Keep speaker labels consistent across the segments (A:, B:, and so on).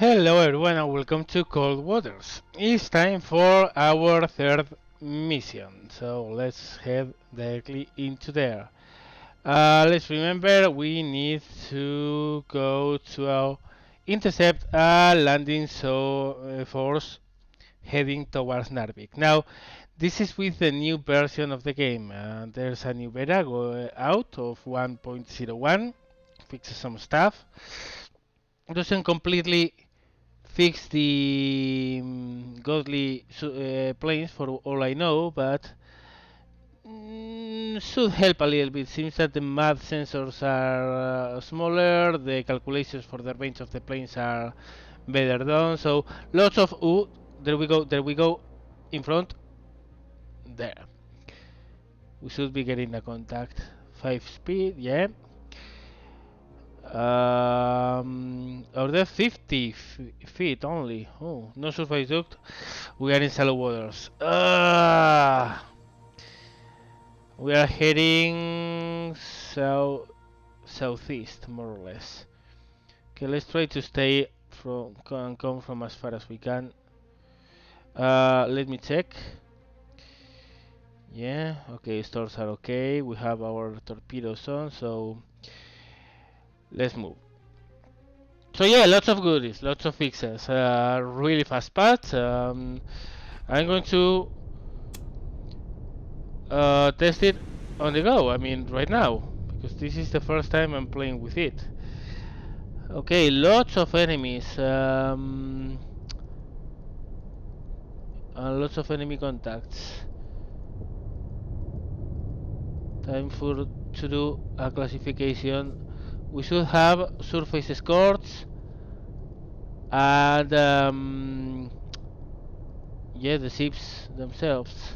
A: Hello everyone and welcome to Cold Waters. It's time for our third mission, so let's head directly into there. Let's remember we need to go to our intercept a landing force heading towards Narvik. Now, this is with the new version of the game. There's a new beta out of 1.01, fixes some stuff. Doesn't completely fix the godly planes for all I know, but should help a little bit. Seems that the math sensors are smaller, the calculations for the range of the planes are better done. So lots of there we go, in front, there. We should be getting a contact. 5 speed, yeah. Or the 50 feet only. Oh, no surface duct. We are in shallow waters. We are heading southeast, more or less. Okay, let's try to stay from come from as far as we can. Let me check. Yeah, okay, stores are okay. We have our torpedoes on, so let's move. So yeah, lots of goodies, lots of fixes, really fast paths. I'm going to test it on the go. I mean, right now, because this is the first time I'm playing with it. Okay, lots of enemies, lots of enemy contacts. Time for to do a classification. We should have surface escorts and yeah, the ships themselves,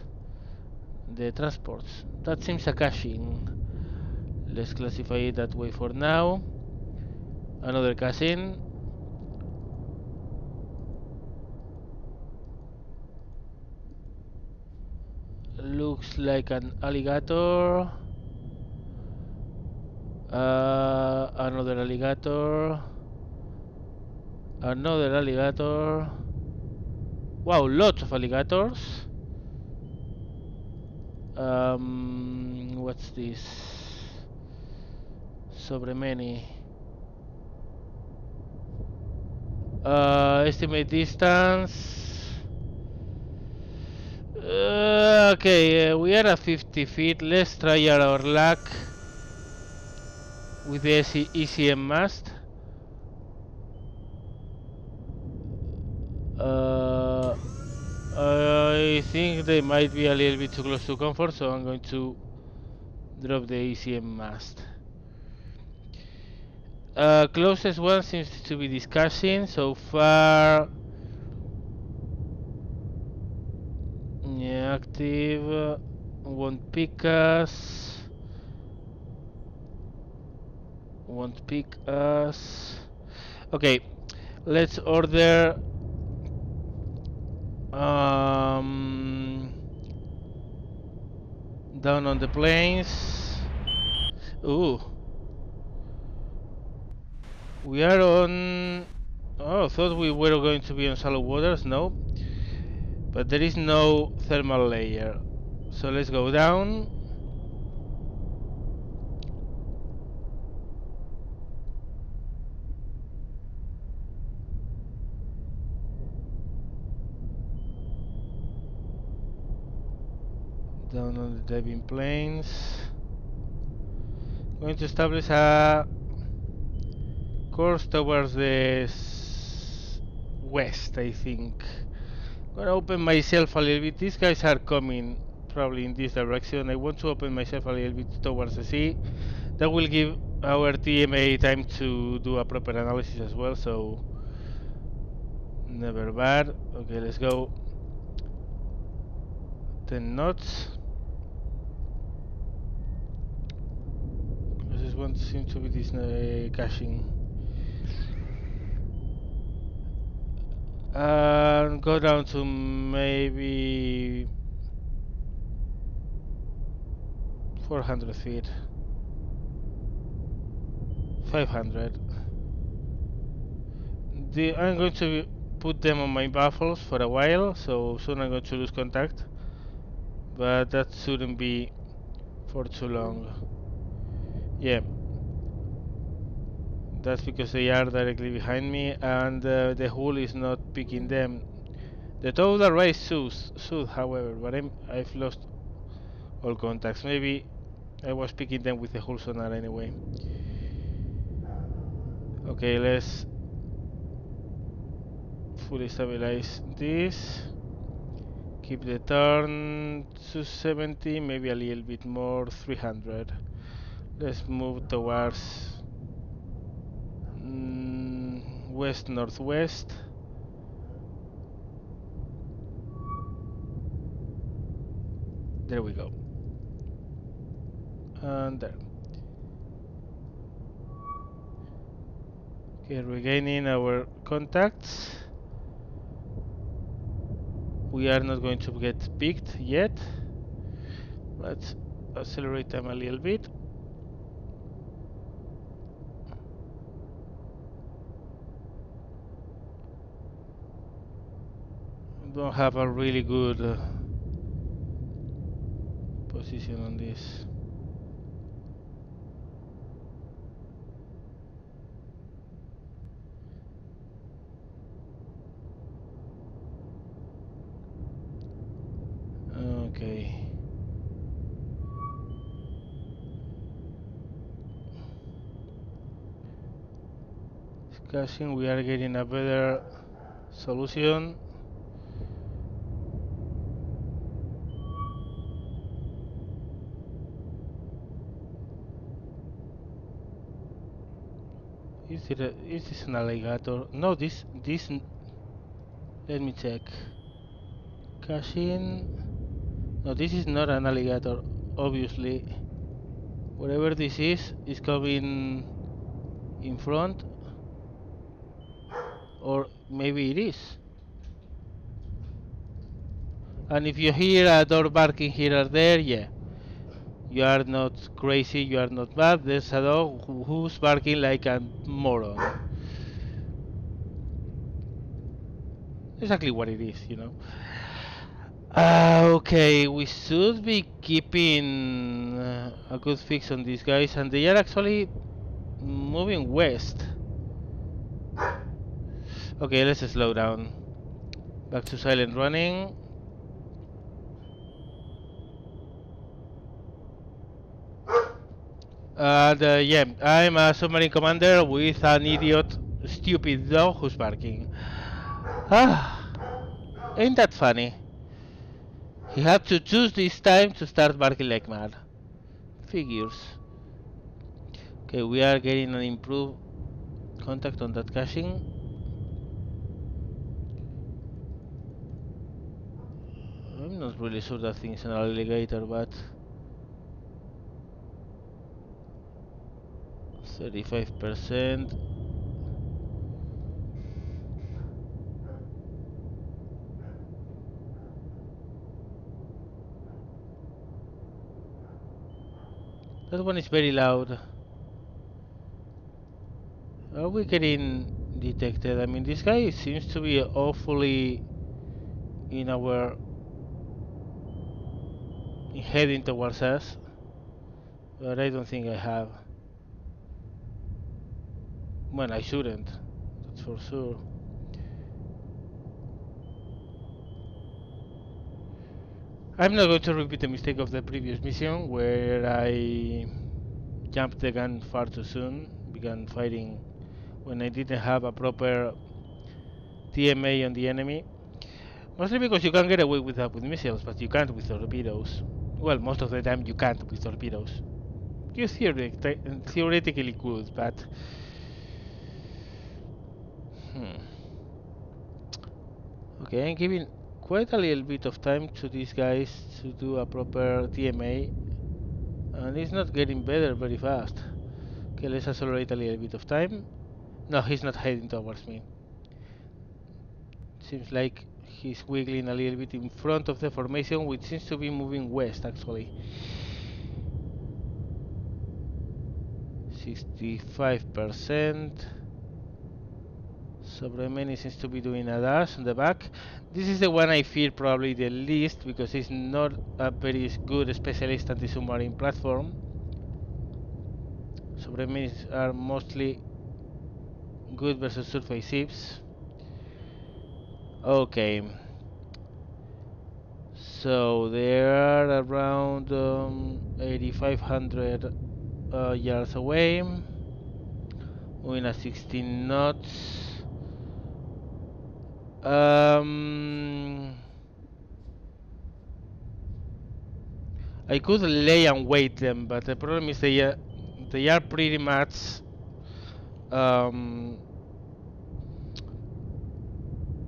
A: the transports. That seems a caching. Let's classify it that way for now. Another caching. Looks like an alligator. Another alligator. Another alligator. Wow, lots of alligators. What's this? Sobre many. Estimate distance. Okay, we are at 50 feet. Let's try our luck with the ECM mast. I think they might be a little bit too close to comfort, so I'm going to drop the ECM mast. Closest one seems to be discussing so far. Yeah, active. Won't pick us. Won't pick us. Okay, let's order. Down on the plains. Ooh. We are on. Oh, I thought we were going to be on shallow waters. No. But there is no thermal layer. So let's go down. Down on the diving planes. Going to establish a course towards the west, I think. Gonna open myself a little bit. These guys are coming probably in this direction. I want to open myself a little bit towards the sea. That will give our TMA time to do a proper analysis as well, so never bad. Okay, let's go. 10 knots. This one seems to be this caching. Go down to maybe 400 feet. 500. I'm going to put them on my baffles for a while, so soon I'm going to lose contact. But that shouldn't be for too long. Yeah, that's because they are directly behind me, and the hull is not picking them. The total race should, however, but I've lost all contacts. Maybe I was picking them with the hull sonar anyway. Okay, let's fully stabilize this. Keep the turn to 70, maybe a little bit more, 300. Let's move towards west northwest. There we go. And there. Okay, regaining our contacts. We are not going to get picked yet. Let's accelerate them a little bit. Don't have a really good position on this. Okay. Discussing, we are getting a better solution. Is this an alligator? No, this. Let me check. Caching. No, this is not an alligator. Obviously, whatever this is coming in front, or maybe it is. And if you hear a dog barking here or there, yeah, you are not crazy, you are not bad. There's a dog who's barking like a moron. Exactly what it is, you know. Okay, we should be keeping a good fix on these guys, and they are actually moving west. Okay, let's slow down. Back to silent running. And yeah, I'm a submarine commander with an idiot, stupid dog who's barking. Ah, ain't that funny? He had to choose this time to start barking like mad. Figures. Okay, we are getting an improved contact on that caching. I'm not really sure that thing's an alligator, but 35%. That one is very loud. Are we getting detected? I mean, this guy seems to be awfully in our heading towards us, but I don't think I have. Well, I shouldn't. That's for sure. I'm not going to repeat the mistake of the previous mission where I jumped the gun far too soon, began fighting when I didn't have a proper TMA on the enemy. Mostly because you can get away with that with missiles, but you can't with torpedoes. Well, most of the time you can't with torpedoes. You theoretically could, but... Okay, I'm giving quite a little bit of time to these guys to do a proper TMA, and it's not getting better very fast. Okay, let's accelerate a little bit of time. No, he's not heading towards me. Seems like he's wiggling a little bit in front of the formation, which seems to be moving west actually. 65%. So Bremen seems to be doing a dash on the back. This is the one I fear probably the least because it's not a very good specialist anti-submarine platform. So Bremen are mostly good versus surface ships. Okay. So they are around 8,500 yards away, moving at 16 knots. I could lay and wait them, but the problem is they are pretty much um,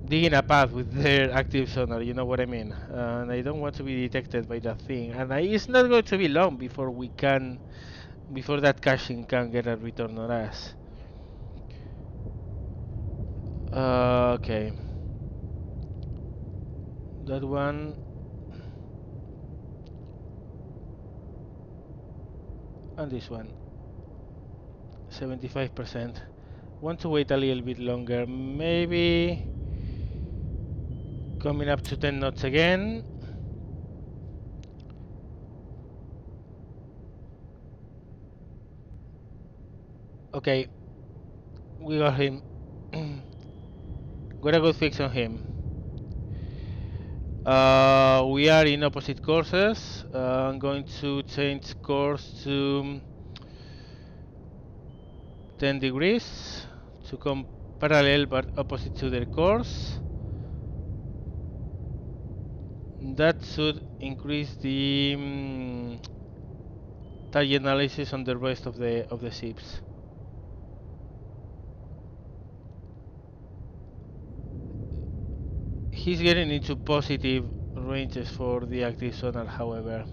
A: digging a path with their active sonar. You know what I mean? And I don't want to be detected by that thing. And it's not going to be long before that caching can get a return on us. Okay. That one. And this one. 75%. Want to wait a little bit longer. Maybe coming up to 10 knots again. Okay, we got him. Got a good fix on him. We are in opposite courses. I'm going to change course to 10 degrees to come parallel but opposite to their course. That should increase the target analysis on the rest of the ships. He's getting into positive ranges for the active sonar, however.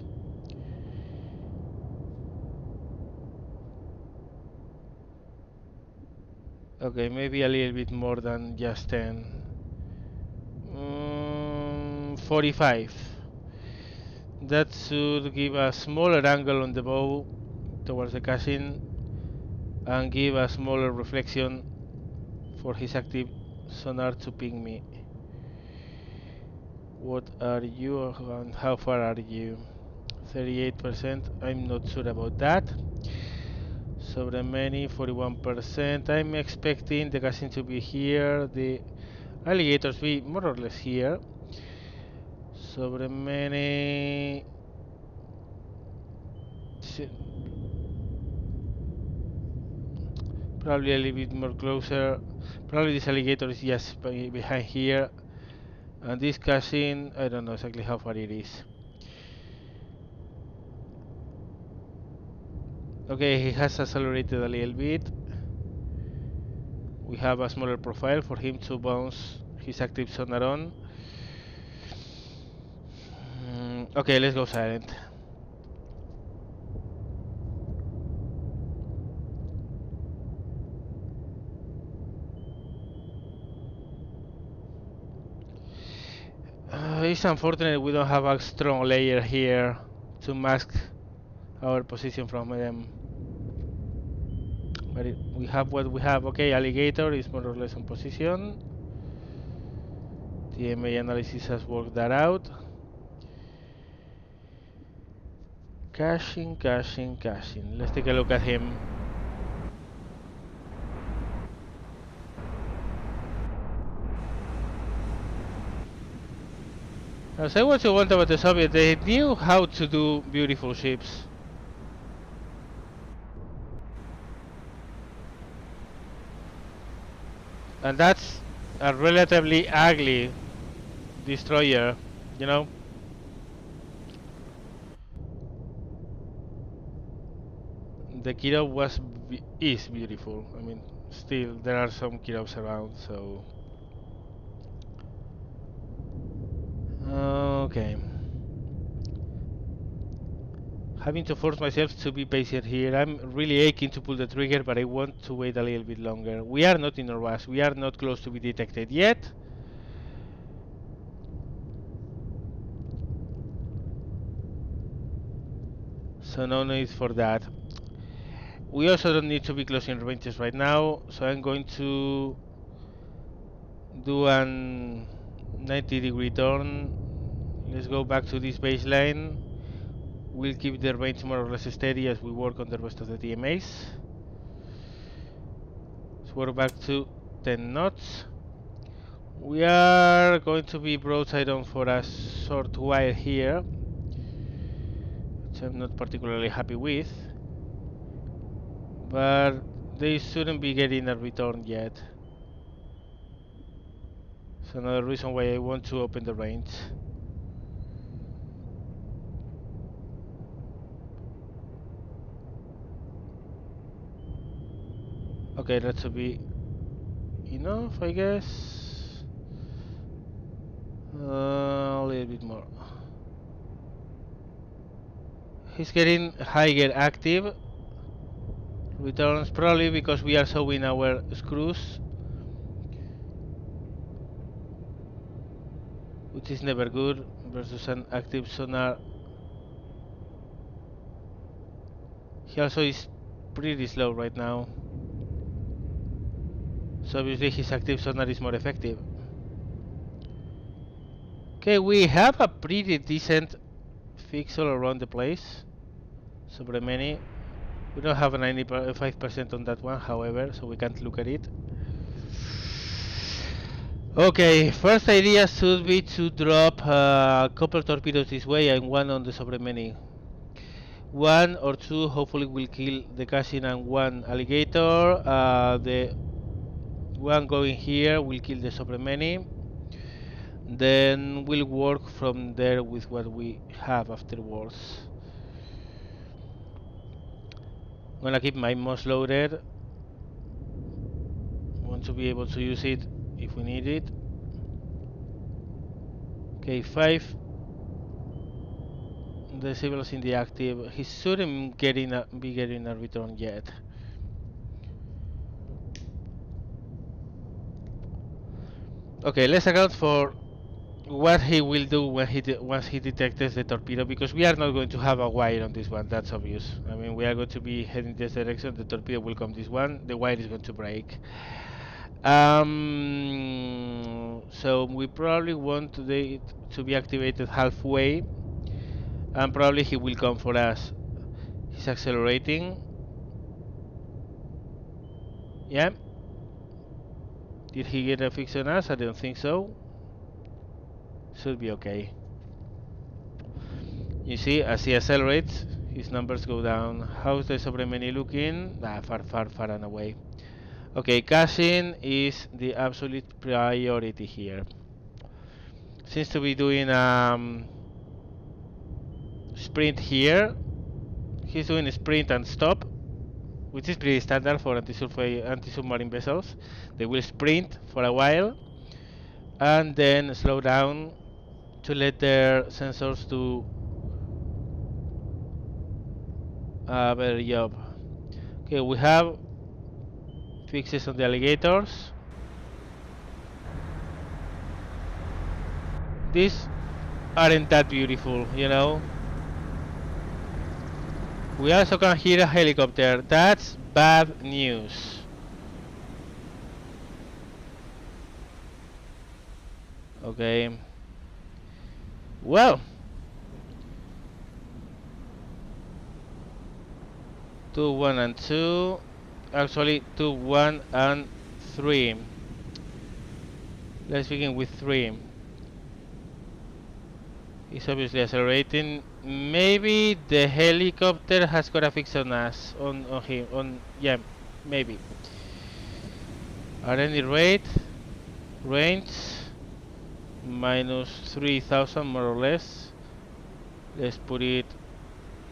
A: Okay, maybe a little bit more than just 10. 45. That should give a smaller angle on the bow towards the casing and give a smaller reflection for his active sonar to ping me. What are you and how far are you? 38%. I'm not sure about that. So the many 41%. I'm expecting the casing to be here, the alligators be more or less here. Sobre many probably a little bit more closer. Probably this alligator is just behind here. And this casing, I don't know exactly how far it is. Okay, he has accelerated a little bit. We have a smaller profile for him to bounce his active sonar on. Okay, let's go silent. It's unfortunate we don't have a strong layer here to mask our position from them. But we have what we have. Okay, alligator is more or less in position. TMA analysis has worked that out. Caching, caching, caching. Let's take a look at him. I'll say what you want about the Soviets. They knew how to do beautiful ships. And that's a relatively ugly destroyer, you know? The Kirov is beautiful. I mean, still there are some Kirovs around, so okay. Having to force myself to be patient here. I'm really aching to pull the trigger, but I want to wait a little bit longer. We are not in a rush. We are not close to be detected yet. So no need for that. We also don't need to be closing ranges right now, so I'm going to do an 90-degree turn. Let's go back to this baseline. We'll keep the range more or less steady as we work on the rest of the DMAs. So we're back to 10 knots. We are going to be broadside on for a short while here, which I'm not particularly happy with, but they shouldn't be getting a return yet. So another reason why I want to open the range. Okay, that should be enough, I guess. A little bit more. He's getting higher active returns, probably because we are showing our screws, which is never good versus an active sonar. He also is pretty slow right now, so obviously his active sonar is more effective. Okay, we have a pretty decent fix all around the place. Sobre many. We don't have a 95% on that one, however, so we can't look at it. Okay, first idea should be to drop a couple torpedoes this way and one on the sobre many. One or two hopefully will kill the casting and one alligator. The one going here will kill the sobre many. Then we'll work from there with what we have afterwards. I'm gonna keep my mouse loaded. Want to be able to use it if we need it. Okay, 5 decibels in the active. He shouldn't be getting a return yet. Okay, let's account for what he will do when once he detects the torpedo, because we are not going to have a wire on this one. That's obvious. I mean, we are going to be heading this direction. The torpedo will come this one. The wire is going to break. So we probably want it to be activated halfway, and probably he will come for us. He's accelerating. Yeah. Did he get a fix on us? I don't think so. Should be okay. You see, as he accelerates, his numbers go down. How's the sobre many looking? Far and away. Okay, caching is the absolute priority here. Seems to be doing sprint here. He's doing a sprint and stop, which is pretty standard for anti-submarine vessels. They will sprint for a while and then slow down to let their sensors do a better job. Okay, we have fixes on the alligators. These aren't that beautiful, you know. We also can hear a helicopter. That's bad news. Okay. Well. 2, 1, and 2. Actually, 2, 1, and 3. Let's begin with 3. He's obviously accelerating. Maybe the helicopter has got a fix on us. On him. Yeah, maybe. At any rate, range minus 3,000 more or less. Let's put it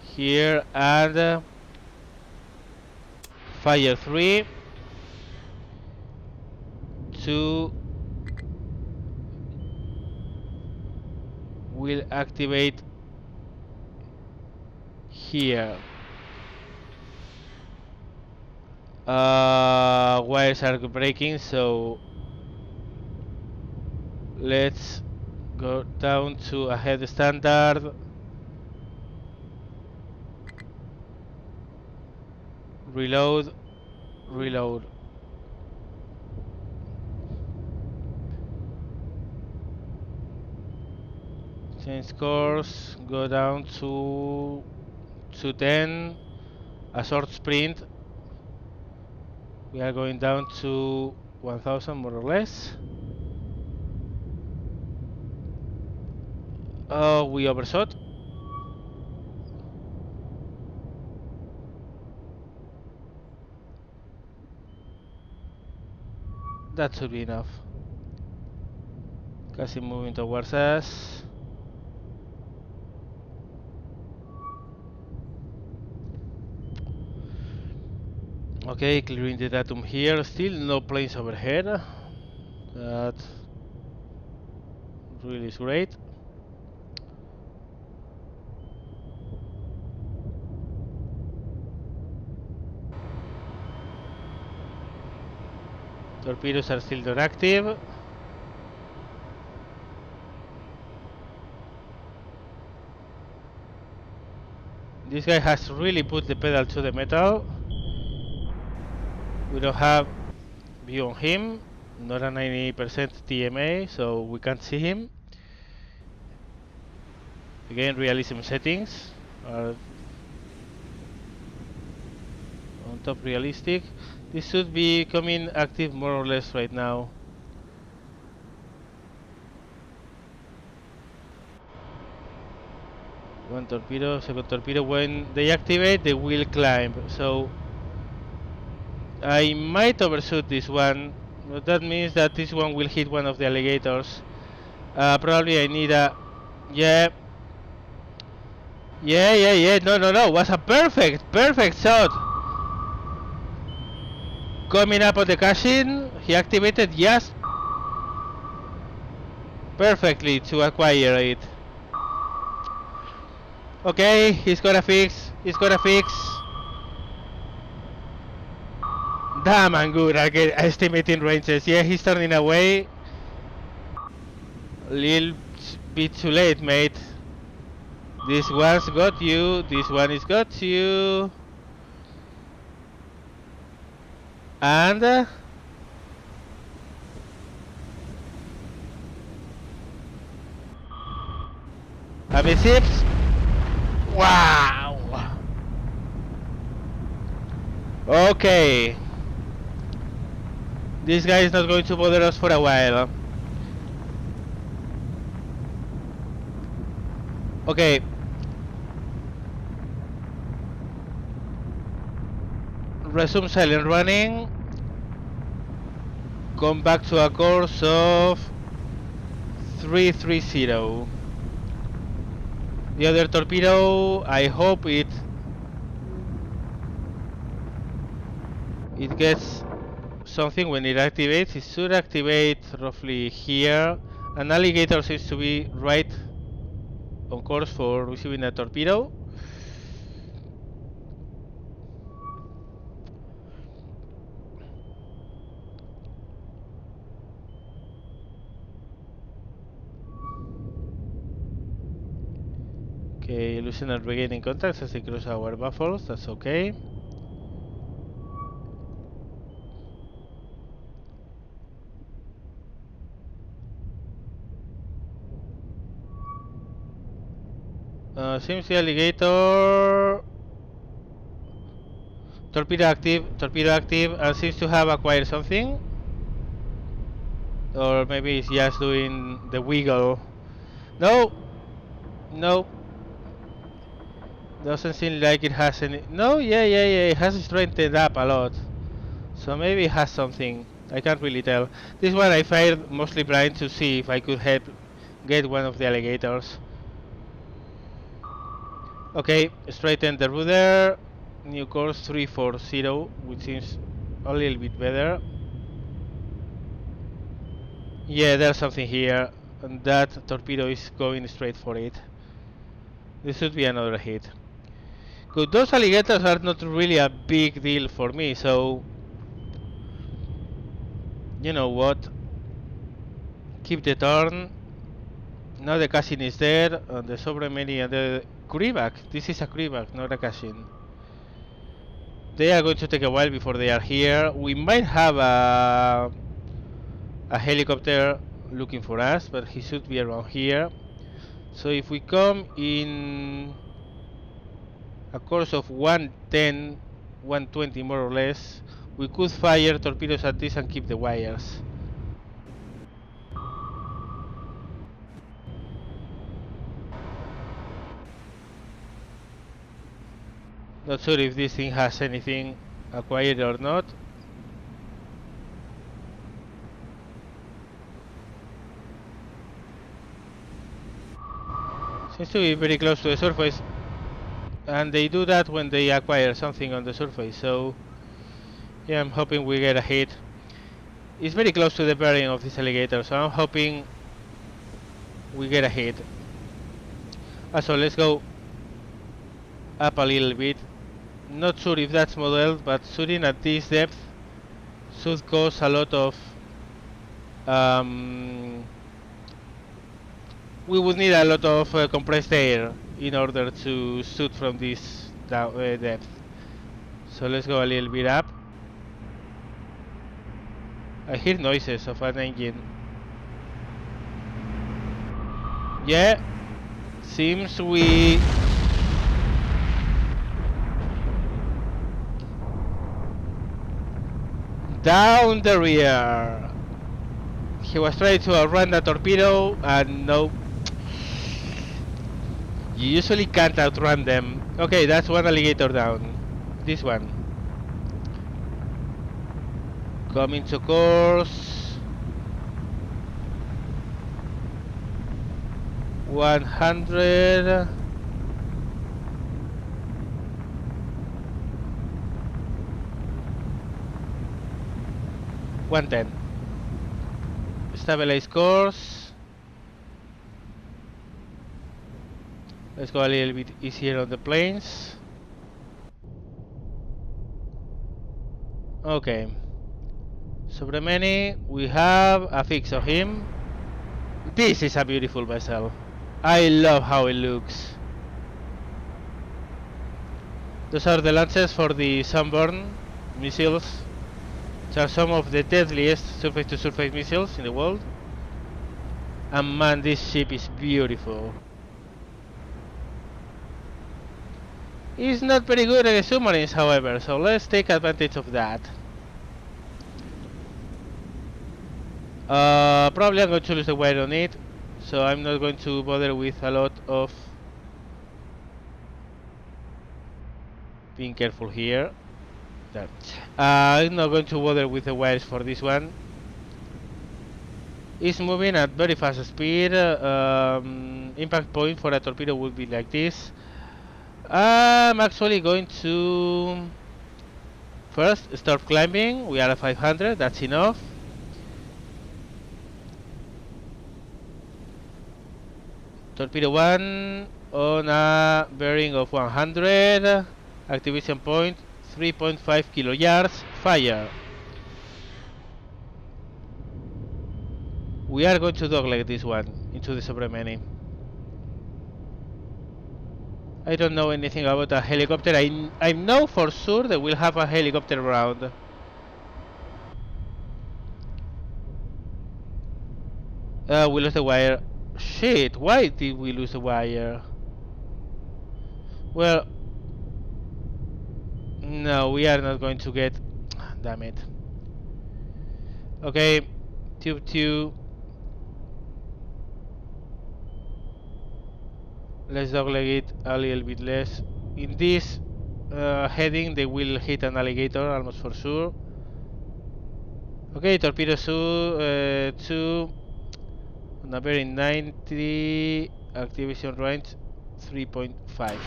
A: here and fire 3 2 will activate here. Wires are breaking, so let's go down to a head standard. Reload. Change course, go down to 10, a short sprint. We are going down to 1000 more or less. Oh, we overshot. That should be enough. Cassie moving towards us. Okay, clearing the datum here. Still no planes overhead. That really is great. Torpedoes are still not active. This guy has really put the pedal to the metal. We don't have view on him. Not a 90% TMA, so we can't see him. Again, realism settings are on top realistic. This should be coming active more or less right now. One torpedo, second torpedo. When they activate, they will climb. So I might overshoot this one, but that means that this one will hit one of the alligators. Probably I need a... Yeah. Yeah. No. Was a perfect shot. Coming up on the cashing, he activated just perfectly to acquire it. Okay, he's gonna fix. Damn, I'm good at estimating ranges. Yeah, he's turning away. Little bit too late, mate. This one's got you. This one is got you. And Evasive. Wow. Okay. This guy is not going to bother us for a while. Okay. Resume silent running. Come back to a course of 330. The other torpedo, I hope it gets something when it activates. It should activate roughly here. An alligator seems to be right on course for receiving a torpedo. Okay, losing and regaining contacts as they cross our baffles, that's okay. Seems the alligator... Torpedo active, and seems to have acquired something. Or maybe it's just doing the wiggle. No! Doesn't seem like it has any... No, yeah, it has strengthened up a lot. So maybe it has something. I can't really tell. This one I fired mostly blind to see if I could help get one of the alligators. Okay, straighten the rudder. New course 340, which seems a little bit better. Yeah, there's something here. And that torpedo is going straight for it. This should be another hit. Good, those alligators are not really a big deal for me, so... You know what? Keep the turn. Now the casing is there, and the Sobremeni and the Kurivac. This is a Kurivac, not a casing. They are going to take a while before they are here. We might have a helicopter looking for us, but he should be around here. So if we come in a course of 110, 120 more or less, we could fire torpedoes at this and keep the wires. Not sure if this thing has anything acquired or not. Seems to be very close to the surface, and they do that when they acquire something on the surface, so yeah, I'm hoping we get a hit. It's very close to the bearing of this alligator, so I'm hoping we get a hit. So let's go up a little bit. Not sure if that's modeled, but shooting at this depth should cause a lot of we would need a lot of compressed air in order to shoot from this depth. So let's go a little bit up. I hear noises of an engine. Yeah, seems we down the rear. He was trying to outrun the torpedo, and no. You usually can't outrun them. Okay, that's one alligator down. This one. Coming to course. 100. $110. Stabilize course. Let's go a little bit easier on the planes. Okay. Subramani, we have a fix of him. This is a beautiful vessel. I love how it looks. Those are the launchers for the Sunburn missiles, which are some of the deadliest surface-to-surface missiles in the world. And man, this ship is beautiful. It's not very good against submarines, however, so let's take advantage of that. Probably I'm going to lose the wire on it, so I'm not going to bother with a lot of being careful here. There. I'm not going to bother with the wires for this one. It's moving at very fast speed. Impact point for a torpedo would be like this. I'm actually going to first start climbing. We are at 500, that's enough. Torpedo 1 on a bearing of 100. Activation point 3.5 kilo yards. Fire. We are going to dogleg this one into the Subramani. I don't know anything about a helicopter. I know for sure that we'll have a helicopter around. We lost the wire. Shit, why did we lose the wire? Well, no, we are not going to get... Damn it. Okay, tube 2. Let's dogleg it a little bit less. In this heading, they will hit an alligator, almost for sure. Okay, torpedo 2 on a bearing 90, activation range 3.5.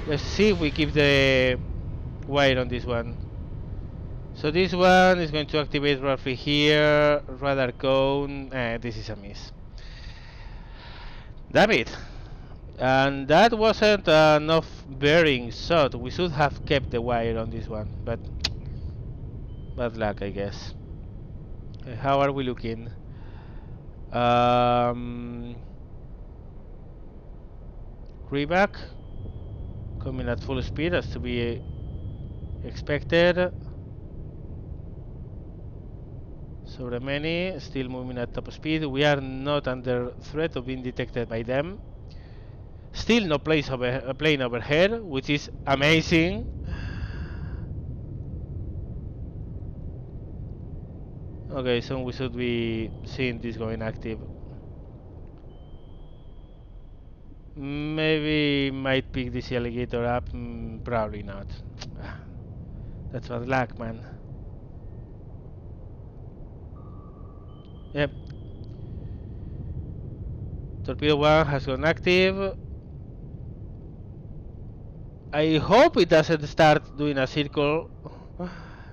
A: Let's see if we keep the wire on this one. So this one is going to activate roughly here, radar cone, this is a miss. Damn it! And that wasn't enough bearing shot. We should have kept the wire on this one, but bad luck, I guess. How are we looking? Reback coming at full speed as to be expected. Sobre many, still moving at top speed. We are not under threat of being detected by them. Still no plane overhead, which is amazing. Okay, so we should be seeing this going active. Maybe might pick this alligator up, probably not. That's bad luck, man. Yep. Torpedo 1 has gone active. I hope it doesn't start doing a circle,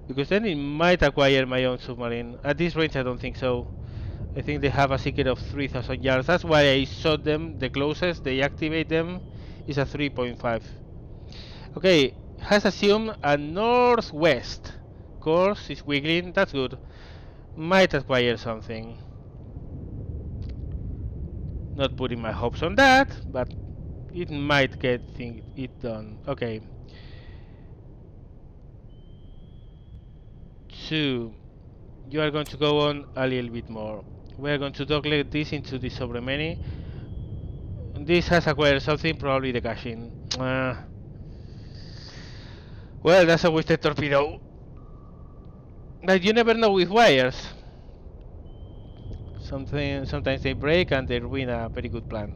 A: because then it might acquire my own submarine. At this range I don't think so. I think they have a secret of 3,000 yards. That's why I shot them. The closest they activate them is a 3.5. Okay, has assumed a northwest course. Is wiggling. That's good. Might acquire something. Not putting my hopes on that, but it might get it done. Okay. 2. You are going to go on a little bit more. We are going to dogleg this into the Sobremeni. This has acquired something, probably the caching. Well, that's a wasted torpedo. But you never know with wires. Sometimes they break and they ruin a very good plan.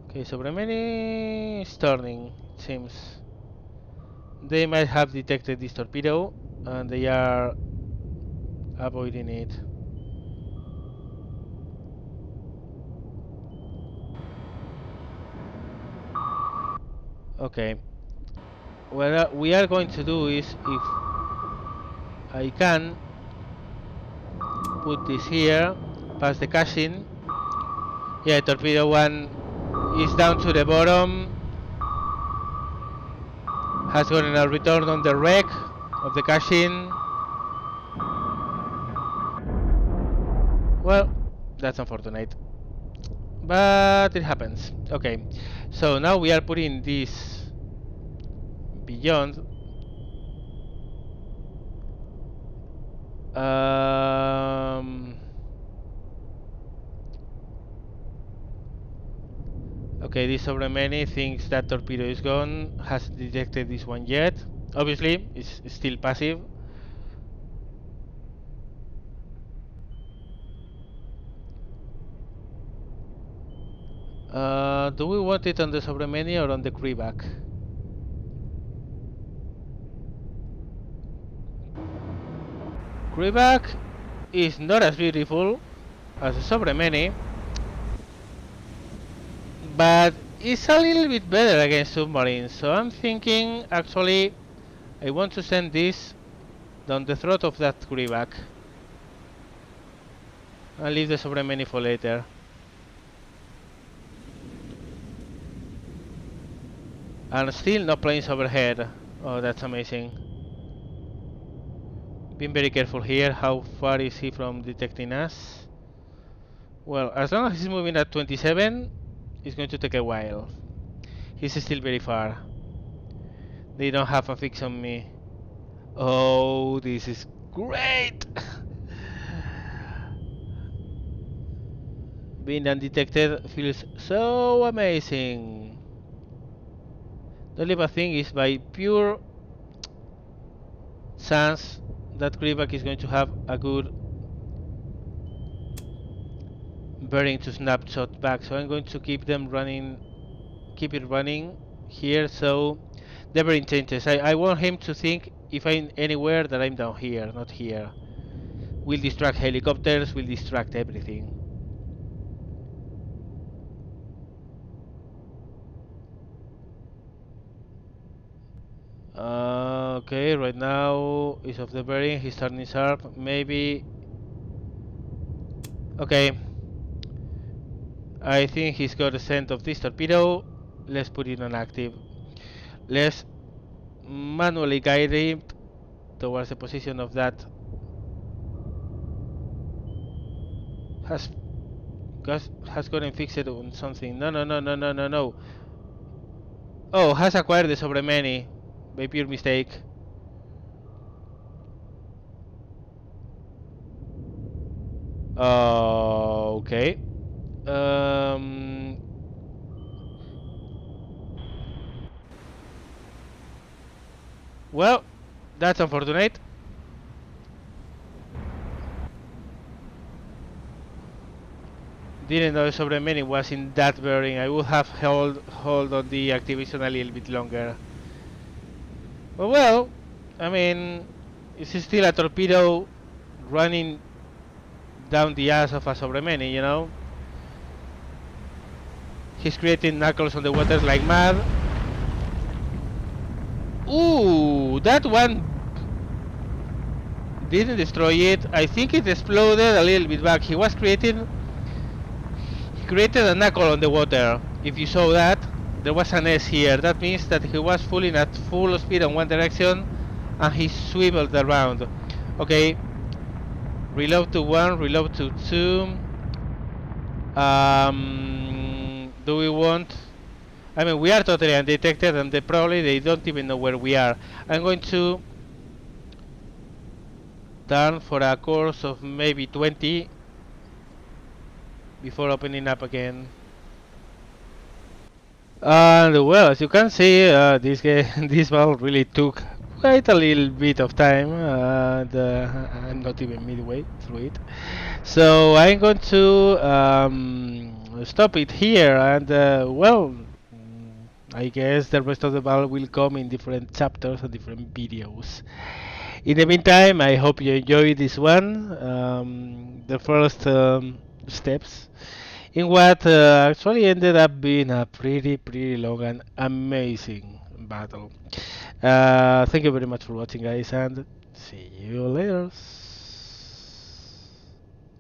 A: Okay, Sobremeni is turning, it seems. They might have detected this torpedo and they are avoiding it. Okay. What we are going to do is, if I can, put this here, pass the caching. Yeah, torpedo 1 is down to the bottom. Has gotten a return on the wreck of the caching. Well, that's unfortunate. But it happens. Okay, so now we are putting this beyond. Okay, this Sobremeni thinks that torpedo is gone, hasn't detected this one yet. Obviously, it's still passive. Do we want it on the Sobremeni or on the Kreebak? Kreebak is not as beautiful as the Sobremeni, but it's a little bit better against submarines. So I'm thinking, actually, I want to send this down the throat of that Kreebak and leave the Sobremeni for later. And still no planes overhead. Oh, that's amazing. Being very careful here. How far is he from detecting us? Well, as long as he's moving at 27, it's going to take a while. He's still very far. They don't have a fix on me. Oh, this is great! Being undetected feels so amazing. The only bad thing is, by pure chance, that Kreebak is going to have a good bearing to snapshot back, so I'm going to keep it running here, so the bearing changes. I want him to think, if I'm anywhere, that I'm down here, not here. Will distract helicopters, will distract everything. Okay, right now he's off the bearing, he's turning sharp, maybe. Okay, I think he's got a scent of this torpedo. Let's put it on active. Let's manually guide him towards the position of that. Has gotten fixed on something. No. Oh, has acquired the Sobremeni. by pure mistake. Okay. Um, well, that's unfortunate. Didn't know Sobremeni was in that bearing. I would have hold on the activation a little bit longer. But well, I mean, it's still a torpedo running down the ass of a Sobremeni, you know? He's creating knuckles on the waters like mad. Ooh, that one didn't destroy it. I think it exploded a little bit back. He created a knuckle on the water. If you saw that, there was an S here. That means that he was flying at full speed in one direction and he swiveled around. Okay, reload to 1, reload to 2. Do we want... I mean, we are totally undetected and probably they don't even know where we are. I'm going to turn for a course of maybe 20 before opening up again. And well, as you can see, this game, this battle really took quite a little bit of time, and I'm not even midway through it. So I'm going to stop it here, and well, I guess the rest of the battle will come in different chapters and different videos. In the meantime, I hope you enjoyed this one, the first steps in what actually ended up being a pretty long and amazing battle. Thank you very much for watching, guys, and see you later.